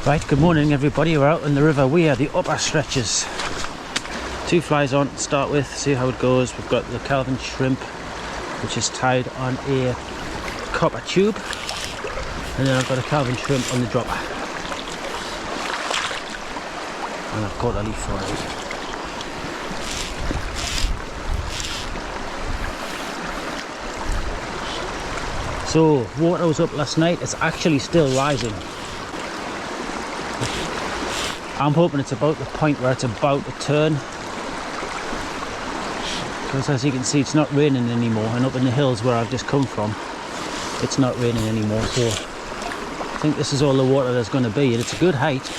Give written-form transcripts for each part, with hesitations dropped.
Right, good morning everybody. We're out in the river. We are the upper stretches. 2 flies on to start with, see how it goes. We've got the Calvin shrimp, which is tied on a copper tube, and then I've got a Calvin shrimp on the dropper, and I've caught a leaf for it. So water was up last night. It's actually still rising. I'm hoping it's about the point where it's about to turn, because as you can see it's not raining anymore, and up in the hills where I've just come from it's not raining anymore, so I think this is all the water there's going to be, and it's a good height,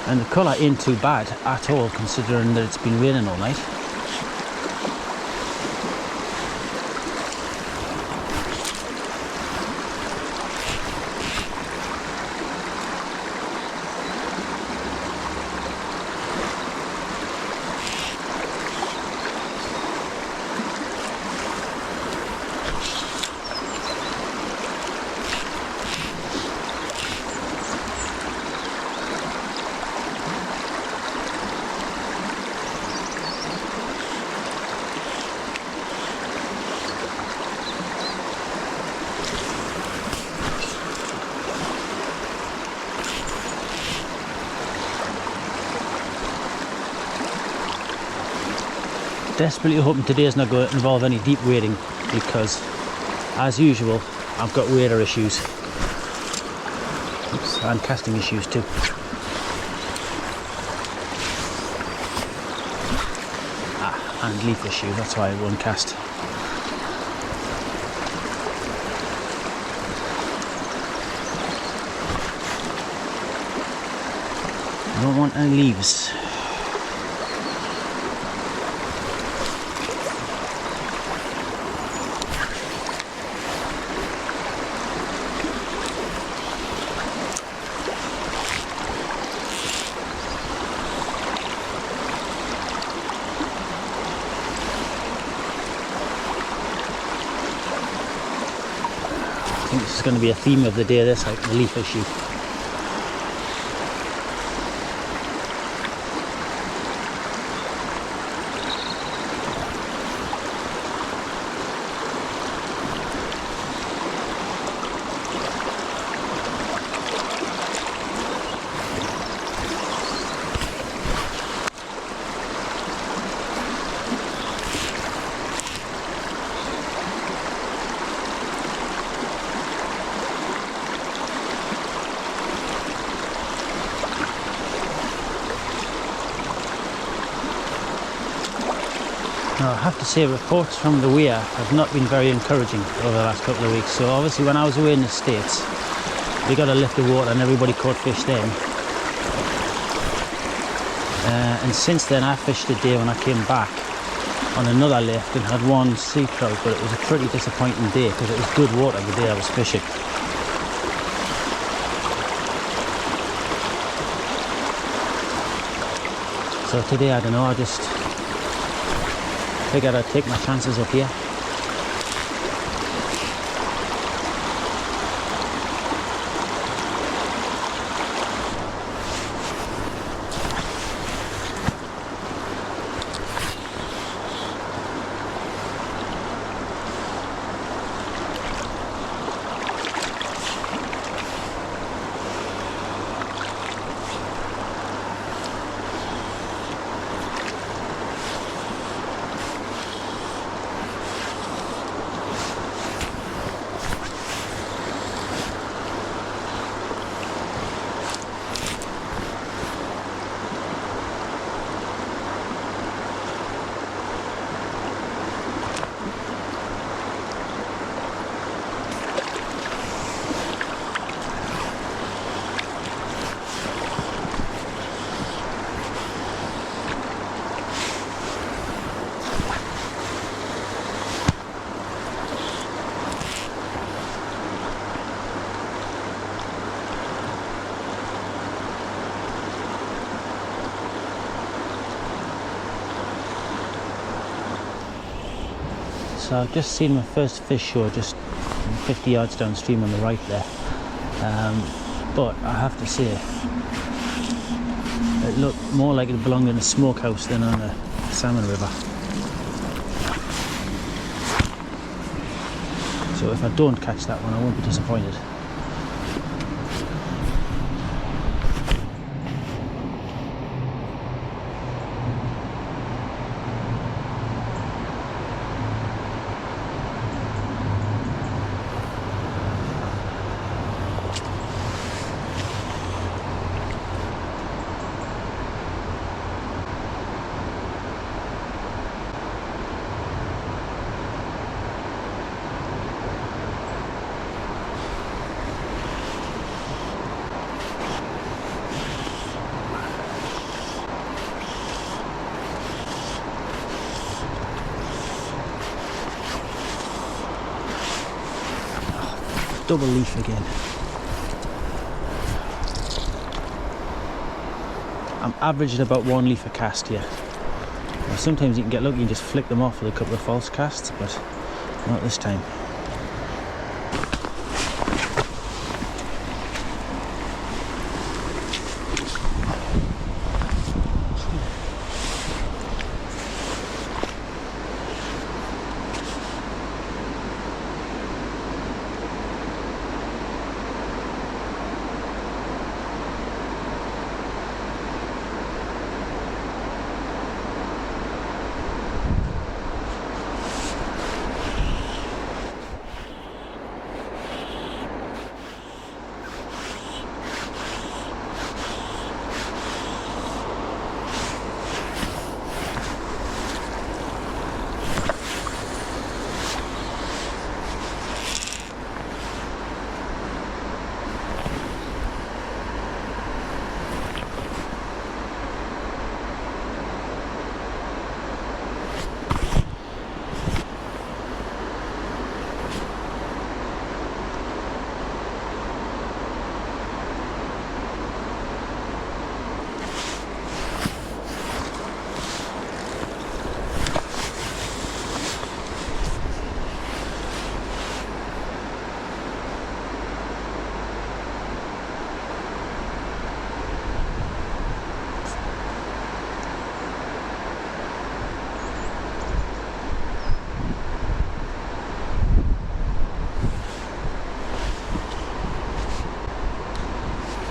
and the colour ain't too bad at all considering that it's been raining all night. Desperately hoping today is not going to involve any deep wading, because as usual I've got wader issues. Oops, and casting issues too. And leaf issues, that's why I won't cast. I don't want any leaves. I think this is going to be a theme of the day, this, like the leaf issue. Now, I have to say, reports from the weir have not been very encouraging over the last couple of weeks. So obviously when I was away in the States, we got a lift of water and everybody caught fish then. And since then I fished a day when I came back on another lift and had 1 sea trout, but it was a pretty disappointing day because it was good water the day I was fishing. So today, I don't know, I just figured I'd take my chances up here. So I've just seen my first fish show just 50 yards downstream on the right there. But I have to say, it looked more like it belonged in a smokehouse than on a salmon river. So if I don't catch that one, I won't be disappointed. Double leaf again. I'm averaging about 1 leaf a cast here. Now, sometimes you can get lucky and just flick them off with a couple of false casts, but not this time.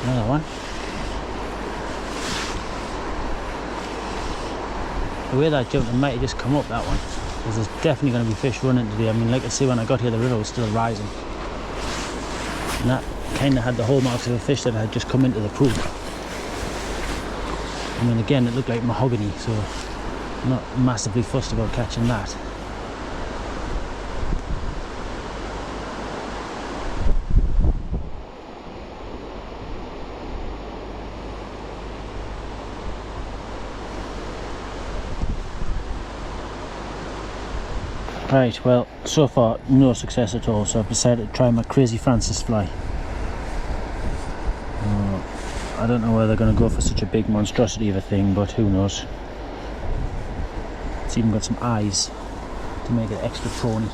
Another one. The way that jumped, it might have just come up, that one. Because there's definitely going to be fish running today. I mean, like I say, when I got here, the river was still rising. And that kind of had the hallmarks of a fish that had just come into the pool. I mean, again, it looked like mahogany, so I'm not massively fussed about catching that. Right, well, so far no success at all, so I've decided to try my Crazy Francis fly. I don't know whether they're going to go for such a big monstrosity of a thing, but who knows. It's even got some eyes to make it extra prawny.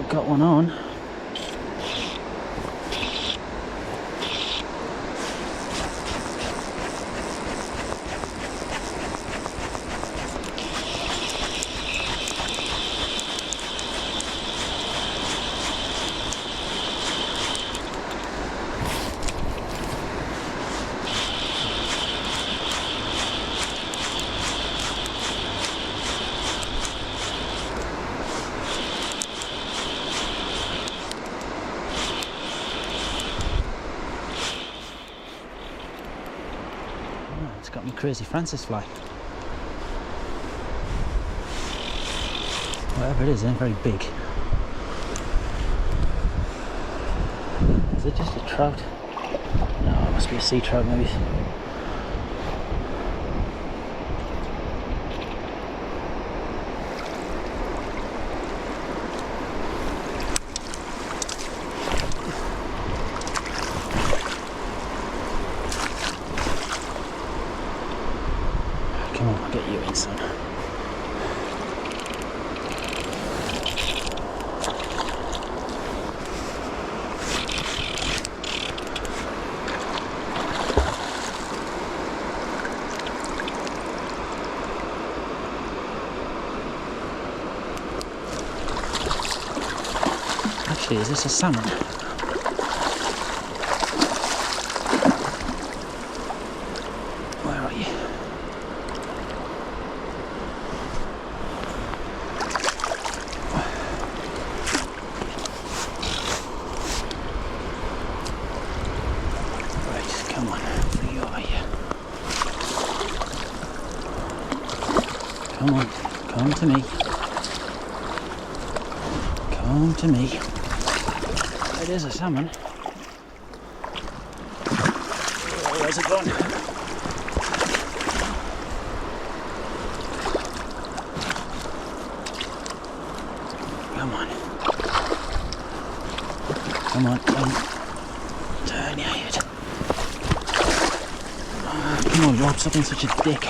Got one on. It's got me Crazy Francis fly. Whatever it is, they're very big. Is it just a trout? No, it must be a sea trout maybe. actually, is this a salmon? Where are you? Right, come on, where are you? Come on, come to me. Come to me. It is a salmon. Oh, where's it gone? Come on. Come on, turn your head. Oh, come on, Rob, stop being such a dick.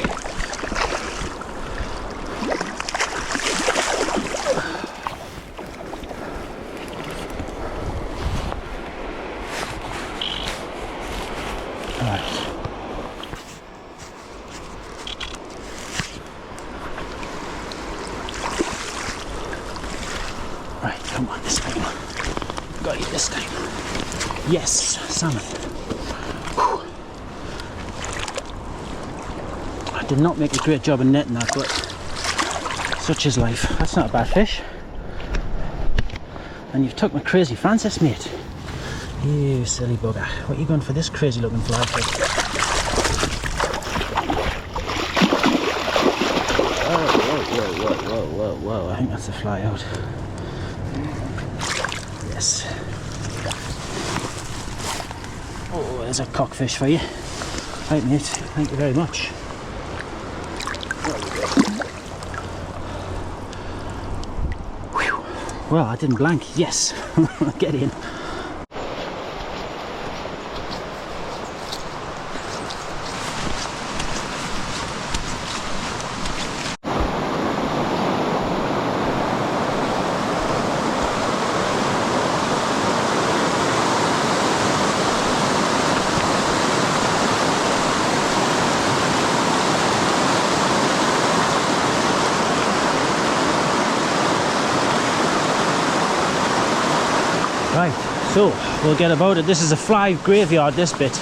Right, come on, this time. Got you this time. Yes, salmon. Whew. I did not make a great job of netting that, but such is life. That's not a bad fish. And you've took my crazy Francis, mate. You silly bugger. What are you going for this crazy looking fly for? Whoa, I think that's a fly out. Yes. Oh, there's a cockfish for you. Right, mate, thank you very much. Whew. Well, I didn't blank. Yes. Get in. Right, so we'll get about it. This is a fly graveyard, this bit.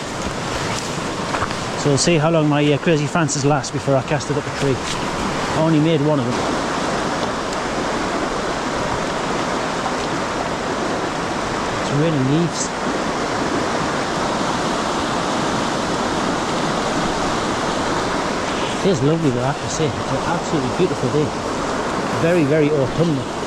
So we'll see how long my crazy Francis lasts before I cast it up a tree. I only made one of them. It's raining leaves. It is lovely though, I have to say. It's an absolutely beautiful day. Very, very autumnal.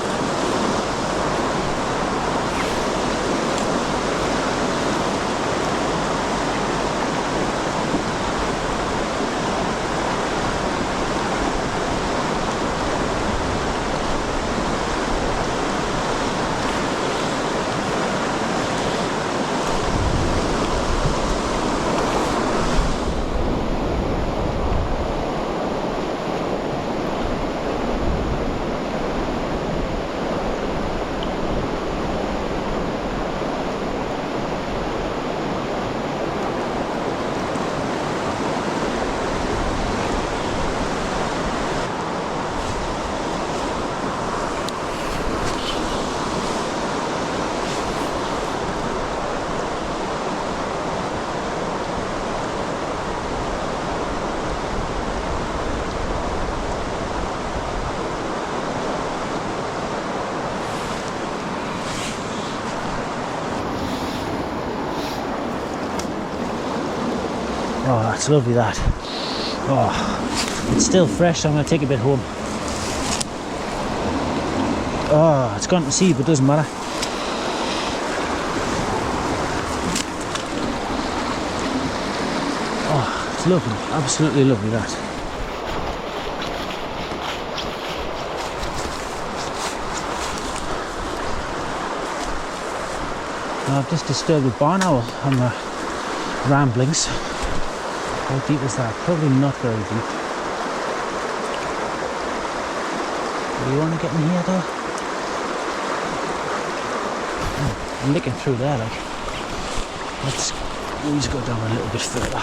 Oh, that's lovely, that. Oh, it's still fresh, so I'm going to take a bit home. Oh, it's gone to sea, but it doesn't matter. Oh, it's lovely, absolutely lovely, that. Now, I've just disturbed the barn owl on my ramblings. How deep is that? Probably not very deep. Do you want to get in here though? Oh, I'm looking through there, like. Let's always go down a little bit further.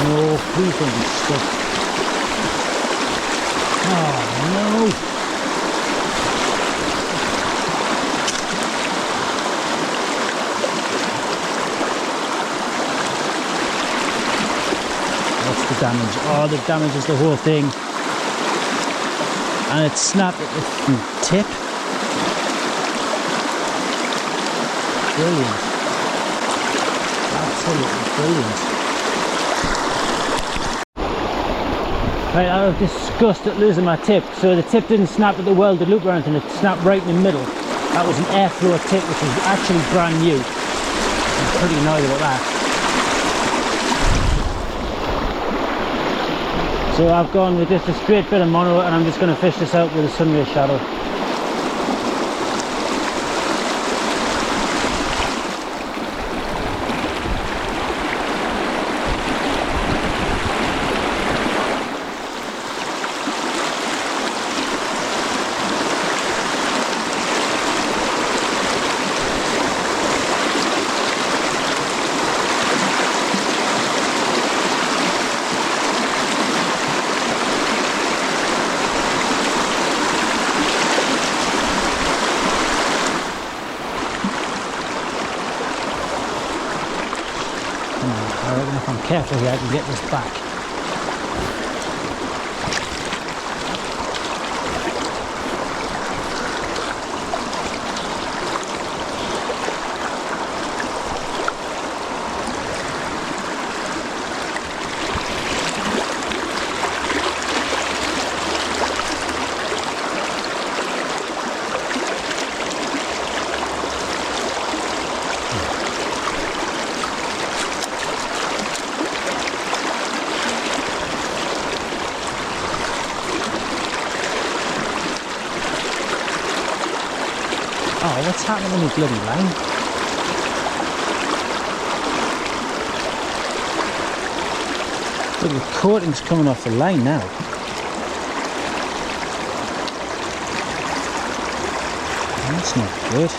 no, please don't be stuck. Oh no! What's the damage? Oh, the damage is the whole thing. And it snapped at the tip. Brilliant. Absolutely brilliant. Right, out of disgust at losing my tip. So the tip didn't snap at the welded loop around and it snapped right in the middle. That was an airflow tip, which is actually brand new. I'm pretty annoyed about that. So I've gone with just a straight bit of mono and I'm just going to fish this out with a sunray shadow. I reckon if I'm careful here I can get this back. Oh, what's happening to my bloody line? Look, the coating's coming off the line now. That's not good.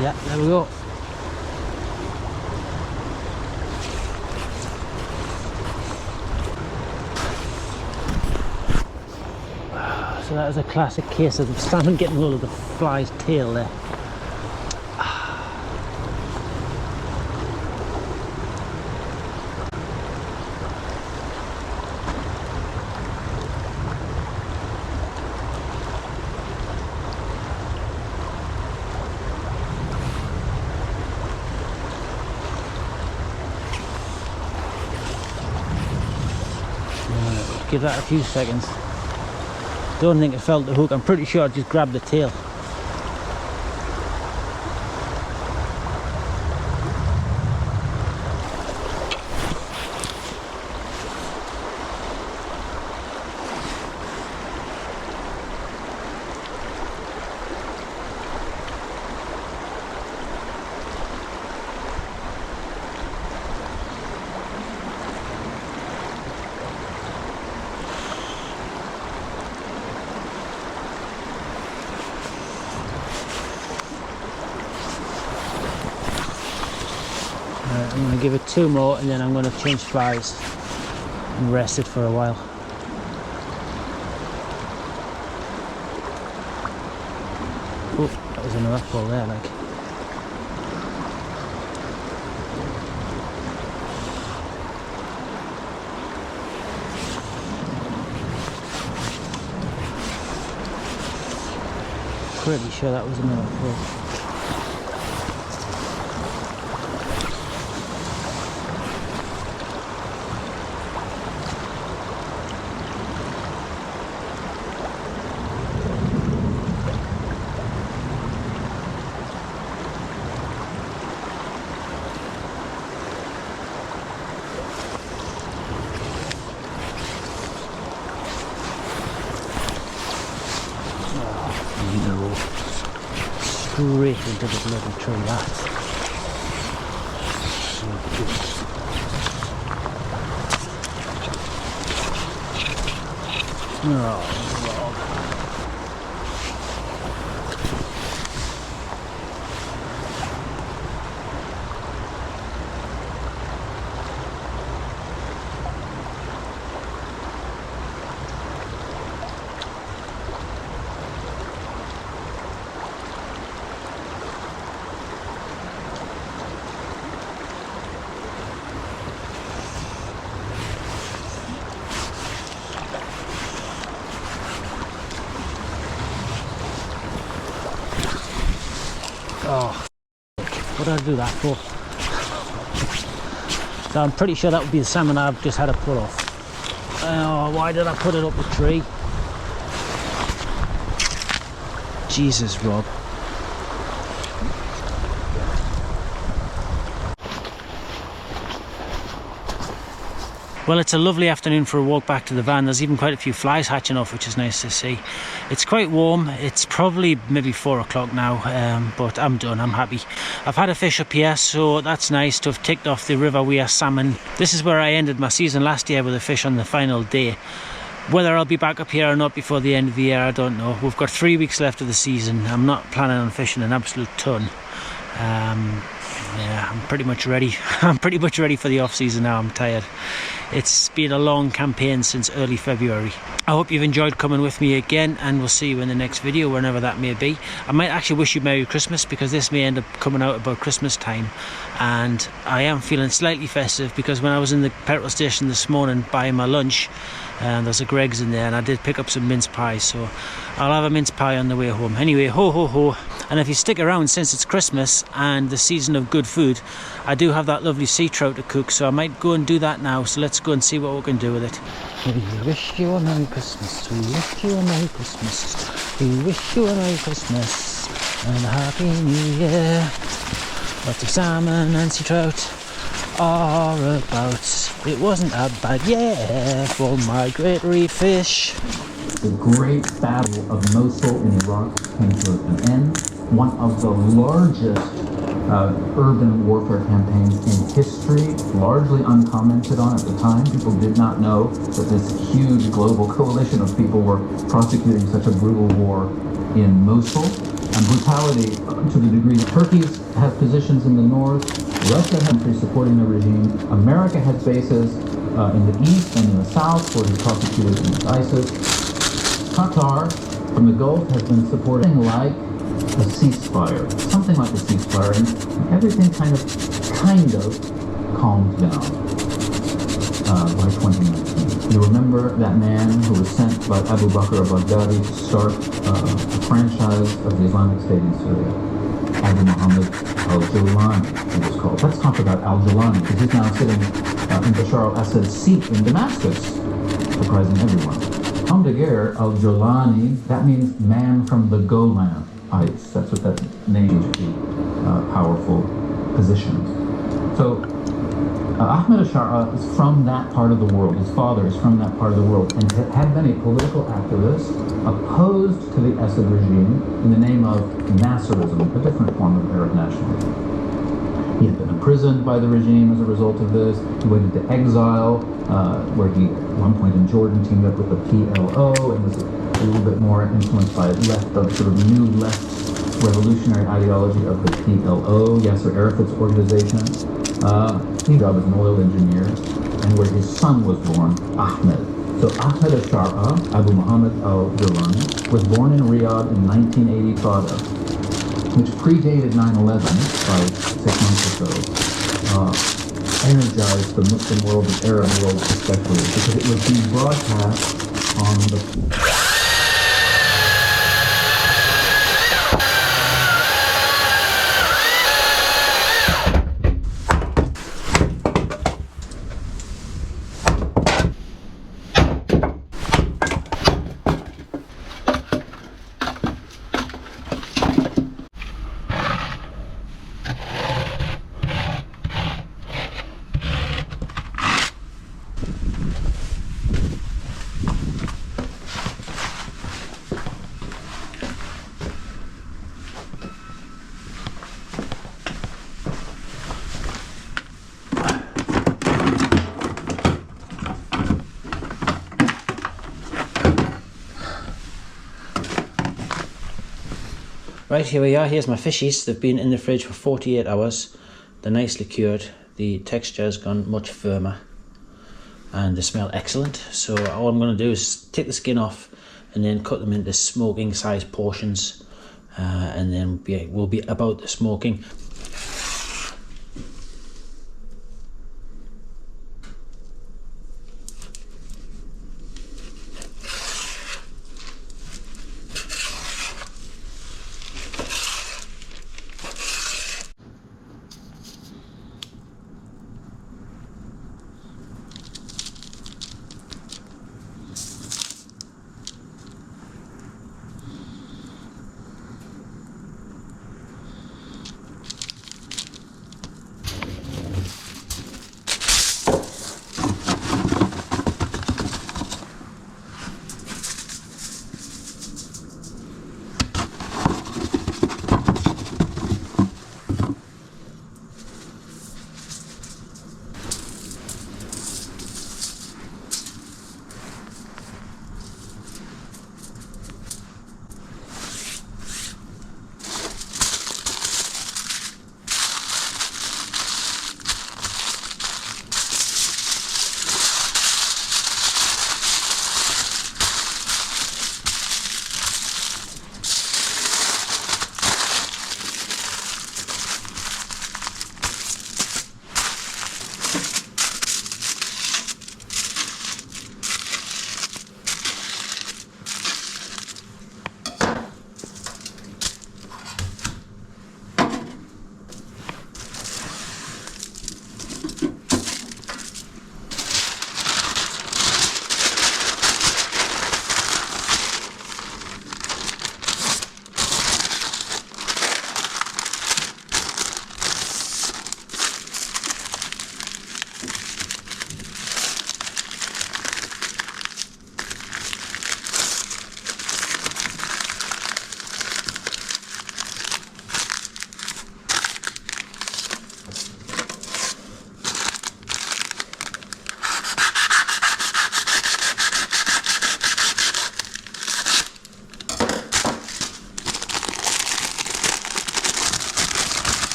Yeah, there we go. So that was a classic case of the salmon getting hold of the fly's tail there. Give that a few seconds. Don't think it felt the hook. I'm pretty sure I just grabbed the tail. I'm going to give it 2 more and then I'm going to change flies and rest it for a while. Oh, that was another pull there, like. Pretty sure that was another fish. Straight into the bloody tree, that. So good. Oh, Lord. Oh, what did I do that for? So I'm pretty sure that would be the salmon I've just had to put off. Oh, why did I put it up the tree? Jesus, Rob. Well, it's a lovely afternoon for a walk back to the van. There's even quite a few flies hatching off, which is nice to see. It's quite warm. It's probably maybe 4 o'clock now, but I'm done. I'm happy. I've had a fish up here, so that's nice to have ticked off the River Weir salmon. This is where I ended my season last year with a fish on the final day. Whether I'll be back up here or not before the end of the year, I don't know. We've got 3 weeks left of the season. I'm not planning on fishing an absolute ton. Yeah, I'm pretty much ready. I'm pretty much ready for the off season now. I'm tired. It's been a long campaign since early February. I hope you've enjoyed coming with me again, and we'll see you in the next video, whenever that may be. I might actually wish you Merry Christmas, because this may end up coming out about Christmas time, and I am feeling slightly festive because when I was in the petrol station this morning buying my lunch, there's a Greg's in there, and I did pick up some mince pies, so I'll have a mince pie on the way home. Anyway, ho ho ho. And if you stick around, since it's Christmas and the season of good food, I do have that lovely sea trout to cook, so I might go and do that now. So let's go and see what we can do with it. We wish you a Merry Christmas, we wish you a Merry Christmas, we wish you a Merry Christmas and a Happy New Year. Lots of salmon and sea trout are about. It wasn't a bad year for migratory fish. The great battle of Mosul in Iraq came to an end. One of the largest urban warfare campaigns in history, largely uncommented on at the time. People did not know that this huge global coalition of people were prosecuting such a brutal war in Mosul. And brutality to the degree that Turkey has positions in the north, Russia has countries supporting the regime, America has bases in the east and in the south where he's prosecuted against ISIS. Qatar from the Gulf has been supporting like a ceasefire, something like a ceasefire, and everything kind of calmed down by 2019. You remember that man who was sent by Abu Bakr al-Baghdadi to start a franchise of the Islamic State in Syria, Abu Muhammad al-Jawlani, it was called. Let's talk about al-Jawlani, because he's now sitting in Bashar al-Assad's seat in Damascus, surprising everyone. Hamdagir al-Jawlani, that means man from the Golan Heights. That's what that name is, powerful positions. So Ahmed al-Shara is from that part of the world. His father is from that part of the world and had been a political activist opposed to the Assad regime in the name of Nasserism, a different form of Arab nationalism. He had been imprisoned by the regime as a result of this. He went into exile, where he, at one point in Jordan, teamed up with the PLO and was a little bit more influenced by sort of new left revolutionary ideology of the PLO, Yasser Arafat's organization. He job as an oil engineer, and where his son was born, Ahmed. So Ahmed al-Shara, Abu Muhammad al-Jawlani, was born in Riyadh in 1985. Which predated 9/11 by 6 months or so, energized the Muslim world, the Arab world especially, because it was being broadcast on the Right, here we are. Here's my fishies. They've been in the fridge for 48 hours. They're nicely cured. The texture's gone much firmer and they smell excellent. So all I'm going to do is take the skin off and then cut them into smoking size portions, and then we'll be about the smoking.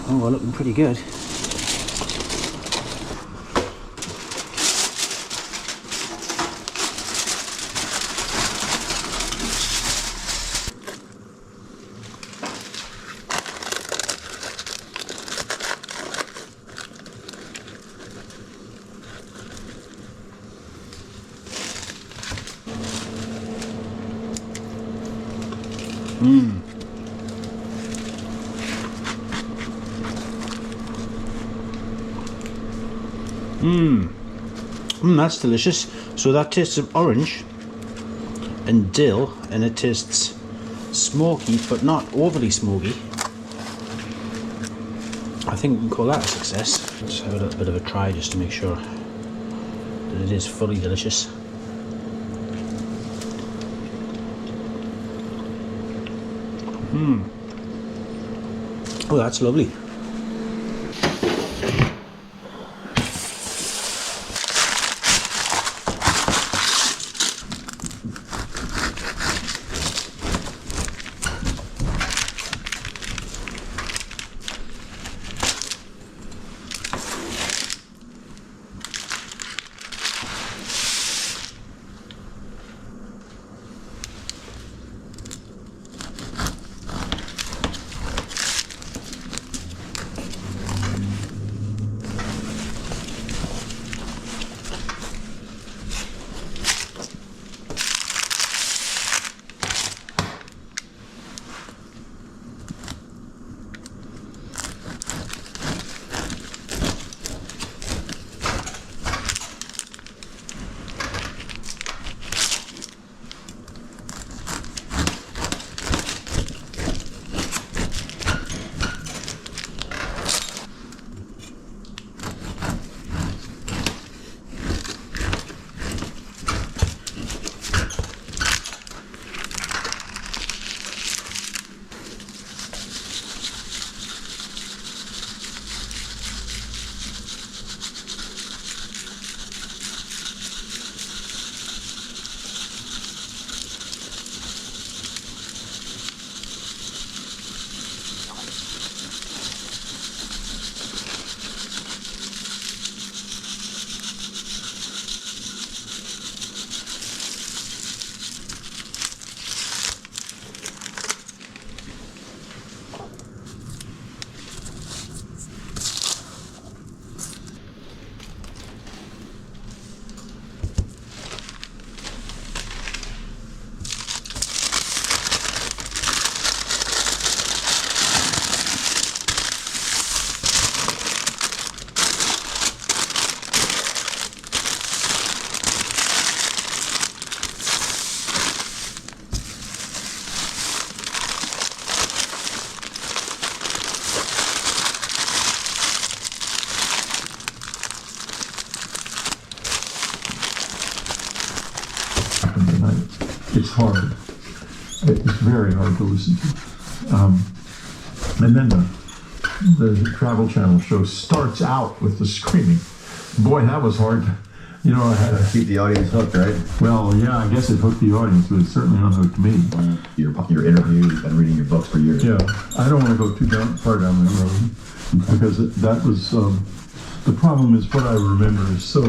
Oh, we're looking pretty good. That's delicious. So that tastes of orange and dill, and it tastes smoky, but not overly smoky. I think we can call that a success. Let's have a little bit of a try just to make sure that it is fully delicious. Oh, that's lovely. It's hard. It's very hard to listen to. And then the Travel Channel show starts out with the screaming. Boy, that was hard. You know, I had to keep the audience hooked, right? Well, yeah, I guess it hooked the audience, but it certainly unhooked me. Your interviews and reading your books for years. Yeah, I don't want to go too far down that road because that was the problem. Is what I remember is so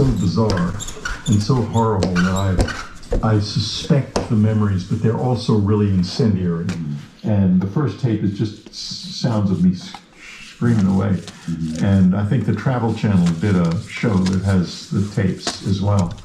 bizarre and so horrible that I suspect the memories, but they're also really incendiary. And the first tape is just sounds of me screaming away. And I think the Travel Channel did a show that has the tapes as well.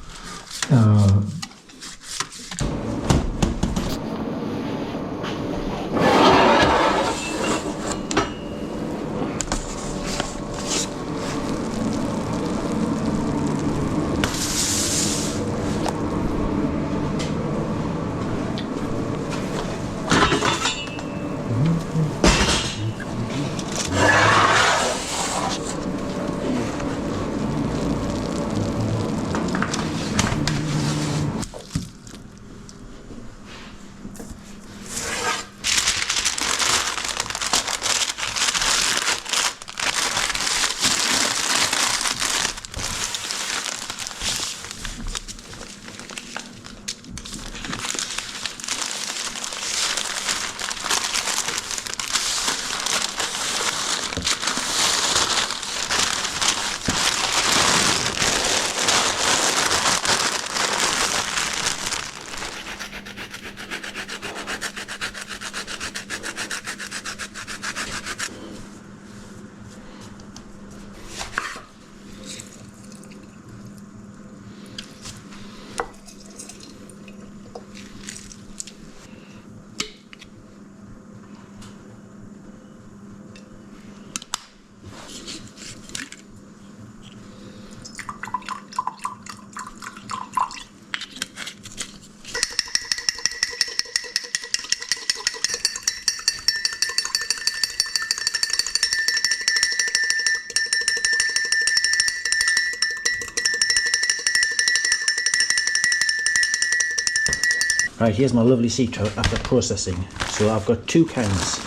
Right, here's my lovely sea trout after processing. So I've got 2 kinds.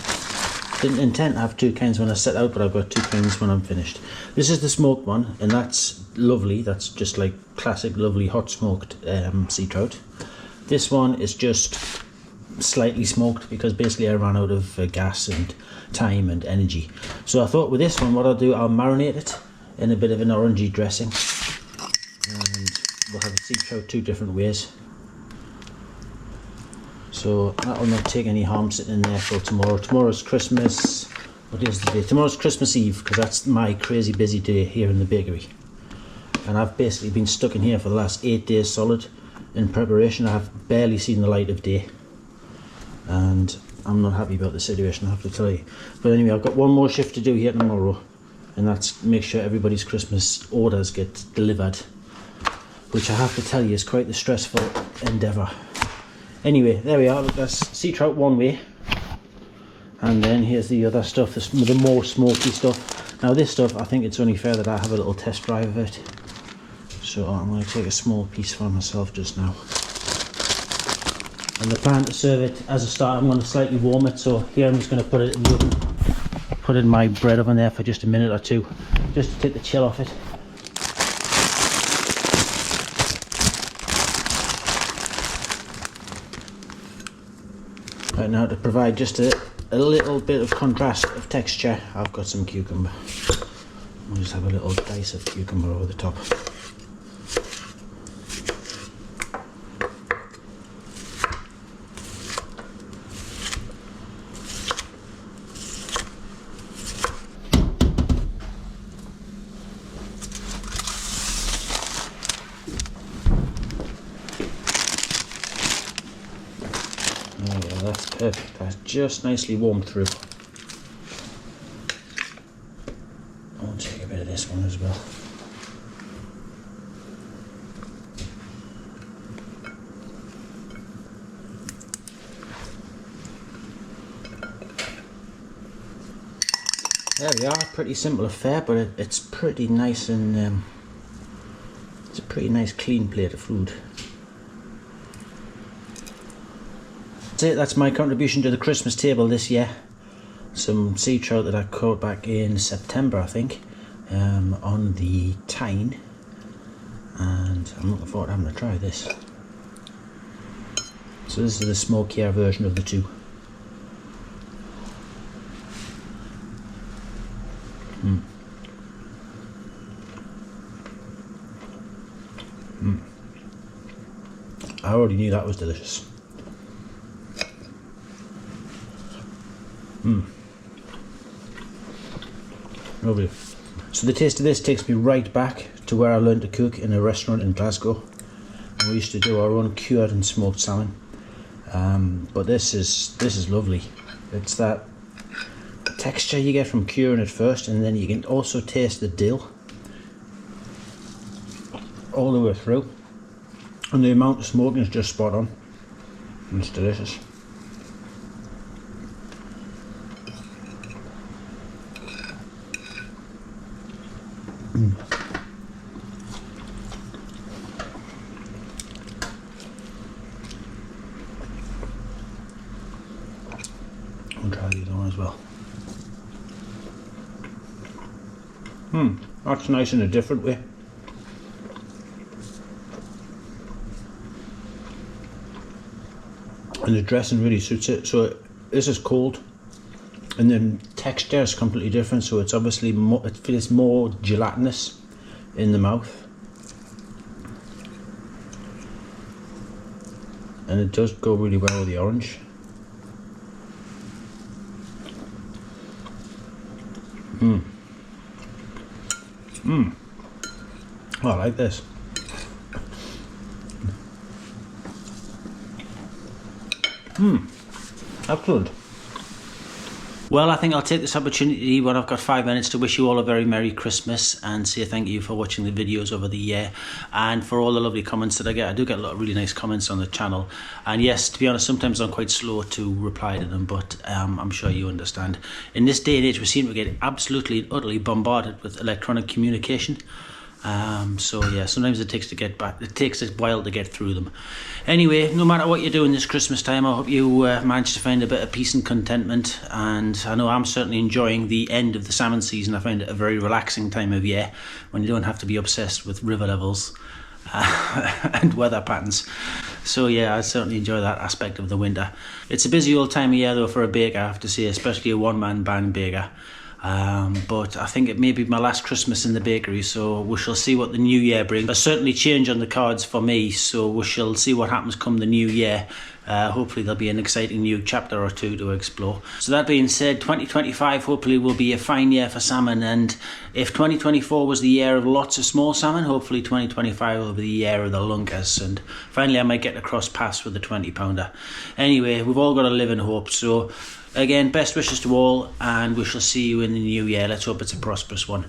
Didn't intend to have 2 kinds when I set out, but I've got 2 kinds when I'm finished. This is the smoked one, and that's lovely. That's just like classic, lovely, hot smoked sea trout. This one is just slightly smoked because basically I ran out of gas and time and energy. So I thought with this one, what I'll do, I'll marinate it in a bit of an orangey dressing, and we'll have a sea trout 2 different ways. So that will not take any harm sitting in there for tomorrow. Tomorrow's Christmas. What is the day? Tomorrow's Christmas Eve, because that's my crazy busy day here in the bakery. And I've basically been stuck in here for the last 8 days solid in preparation. I have barely seen the light of day, and I'm not happy about the situation, I have to tell you. But anyway, I've got one more shift to do here tomorrow, and that's make sure everybody's Christmas orders get delivered, which I have to tell you is quite the stressful endeavour. Anyway, there we are. Look, that's sea trout one way, and then here's the other stuff, the more smoky stuff. Now this stuff, I think it's only fair that I have a little test drive of it, so I'm going to take a small piece for myself just now. And the plan to serve it as a start, I'm going to slightly warm it, so here I'm just going to put it in the oven, put it in my bread oven there for just a minute or 2, just to take the chill off it. Right, now to provide just a little bit of contrast of texture, I've got some cucumber. I'll just have a little dice of cucumber over the top. That's perfect, that's just nicely warmed through. I'll take a bit of this one as well. There we are, pretty simple affair, but it's pretty nice, and it's a pretty nice clean plate of food. That's my contribution to the Christmas table this year. Some sea trout that I caught back in September, I think, on the Tyne, and I'm looking forward to having a try this. So this is the smokier version of the 2. I already knew that was delicious. Lovely. So the taste of this takes me right back to where I learned to cook in a restaurant in Glasgow. And we used to do our own cured and smoked salmon. But this is lovely. It's that texture you get from curing it first, and then you can also taste the dill all the way through. And the amount of smoking is just spot on. And it's delicious. I'll try the other one as well. That's nice in a different way. And the dressing really suits it. So this is cold, and then texture is completely different. So it's obviously more, it feels more gelatinous in the mouth, and it does go really well with the orange. Oh, I like this. Excellent. Well, I think I'll take this opportunity when I've got 5 minutes to wish you all a very Merry Christmas and say thank you for watching the videos over the year and for all the lovely comments that I get. I do get a lot of really nice comments on the channel, and yes, to be honest, sometimes I'm quite slow to reply to them, but I'm sure you understand. In this day and age, we seem to get absolutely and utterly bombarded with electronic communication, So yeah, sometimes it takes a while to get through them. Anyway, no matter what you're doing this Christmas time, I hope you manage to find a bit of peace and contentment. And I know I'm certainly enjoying the end of the salmon season. I find it a very relaxing time of year when you don't have to be obsessed with river levels and weather patterns. So yeah, I certainly enjoy that aspect of the winter. It's a busy old time of year though for a baker, I have to say, especially a one-man band baker. But I think it may be my last Christmas in the bakery, so we shall see what the new year brings. There's certainly change on the cards for me, so we shall see what happens come the new year. Hopefully there'll be an exciting new chapter or two to explore. So that being said, 2025 hopefully will be a fine year for salmon, and if 2024 was the year of lots of small salmon, hopefully 2025 will be the year of the lunkers, and finally I might get to cross paths with the 20-pounder. Anyway, we've all got to live in hope, so again, best wishes to all, and we shall see you in the new year. Let's hope it's a prosperous one.